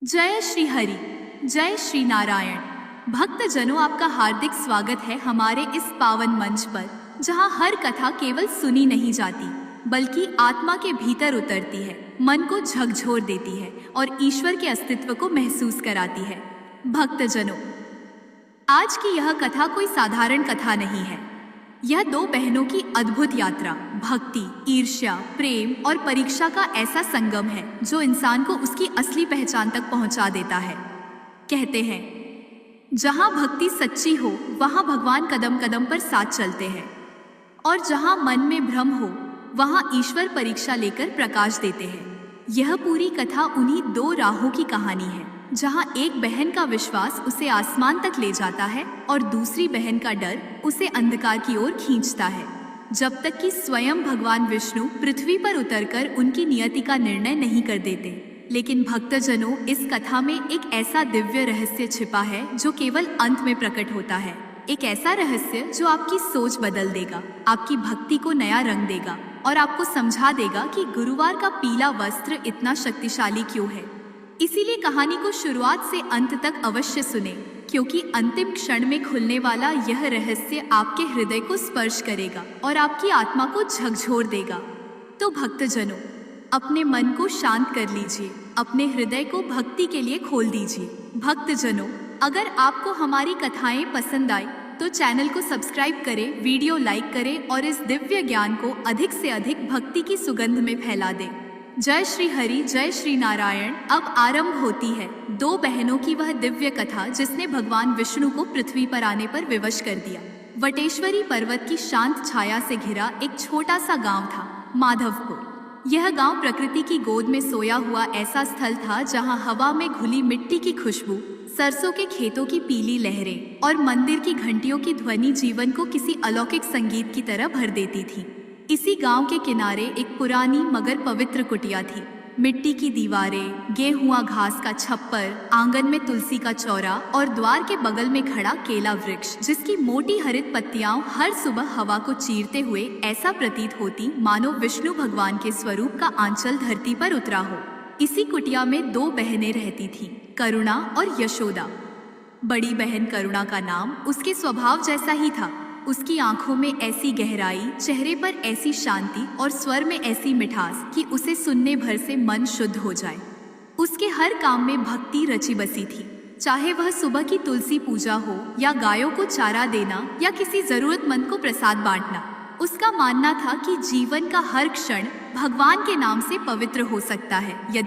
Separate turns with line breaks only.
जय श्री हरि, जय श्री नारायण। भक्तजनों, आपका हार्दिक स्वागत है हमारे इस पावन मंच पर, जहां हर कथा केवल सुनी नहीं जाती बल्कि आत्मा के भीतर उतरती है, मन को झकझोर देती है और ईश्वर के अस्तित्व को महसूस कराती है। भक्तजनों, आज की यह कथा कोई साधारण कथा नहीं है। यह दो बहनों की अद्भुत यात्रा, भक्ति, ईर्ष्या, प्रेम और परीक्षा का ऐसा संगम है जो इंसान को उसकी असली पहचान तक पहुंचा देता है। कहते हैं, जहां भक्ति सच्ची हो वहां भगवान कदम कदम पर साथ चलते हैं, और जहां मन में भ्रम हो वहां ईश्वर परीक्षा लेकर प्रकाश देते हैं। यह पूरी कथा उन्हीं दो राहों की कहानी है, जहां एक बहन का विश्वास उसे आसमान तक ले जाता है और दूसरी बहन का डर उसे अंधकार की ओर खींचता है, जब तक कि स्वयं भगवान विष्णु पृथ्वी पर उतरकर उनकी नियति का निर्णय नहीं कर देते। लेकिन भक्तजनों, इस कथा में एक ऐसा दिव्य रहस्य छिपा है जो केवल अंत में प्रकट होता है। एक ऐसा रहस्य जो आपकी सोच बदल देगा, आपकी भक्ति को नया रंग देगा और आपको समझा देगा कि गुरुवार का पीला वस्त्र इतना शक्तिशाली क्यों है। इसीलिए कहानी को शुरुआत से अंत तक अवश्य सुने, क्योंकि अंतिम क्षण में खुलने वाला यह रहस्य आपके हृदय को स्पर्श करेगा और आपकी आत्मा को झकझोर देगा। तो भक्तजनों, अपने मन को शांत कर लीजिए, अपने हृदय को भक्ति के लिए खोल दीजिए। भक्तजनों, अगर आपको हमारी कथाएं पसंद आई तो चैनल को सब्सक्राइब करें, वीडियो लाइक करें और इस दिव्य ज्ञान को अधिक से अधिक भक्ति की सुगंध में फैला दें। जय श्री हरि, जय श्री नारायण। अब आरंभ होती है दो बहनों की वह दिव्य कथा जिसने भगवान विष्णु को पृथ्वी पर आने पर विवश कर दिया। वटेश्वरी पर्वत की शांत छाया से घिरा एक छोटा सा गांव था, माधवपुर। यह गांव प्रकृति की गोद में सोया हुआ ऐसा स्थल था जहां हवा में घुली मिट्टी की खुशबू, सरसों के खेतों की पीली लहरें और मंदिर की घंटियों की ध्वनि जीवन को किसी अलौकिक संगीत की तरह भर देती थी। इसी गांव के किनारे एक पुरानी मगर पवित्र कुटिया थी। मिट्टी की दीवारें, गेहुआ घास का छप्पर, आंगन में तुलसी का चौरा और द्वार के बगल में खड़ा केला वृक्ष, जिसकी मोटी हरित पत्तियां हर सुबह हवा को चीरते हुए ऐसा प्रतीत होती मानो विष्णु भगवान के स्वरूप का आंचल धरती पर उतरा हो। इसी कुटिया में दो बहनें रहती थीं, करुणा और यशोदा। बड़ी बहन करुणा का नाम उसके स्वभाव जैसा ही था। उसकी आंखों में ऐसी गहराई, चेहरे पर ऐसी शांति और स्वर में ऐसी मिठास कि उसे सुनने भर से मन शुद्ध हो जाए। उसके हर काम में भक्ति रची बसी थी, चाहे वह सुबह की तुलसी पूजा हो या गायों को चारा देना या किसी जरूरतमंद को प्रसाद बांटना। उसका मानना था कि जीवन का हर क्षण भगवान के नाम से पवित्र हो सकता है यदि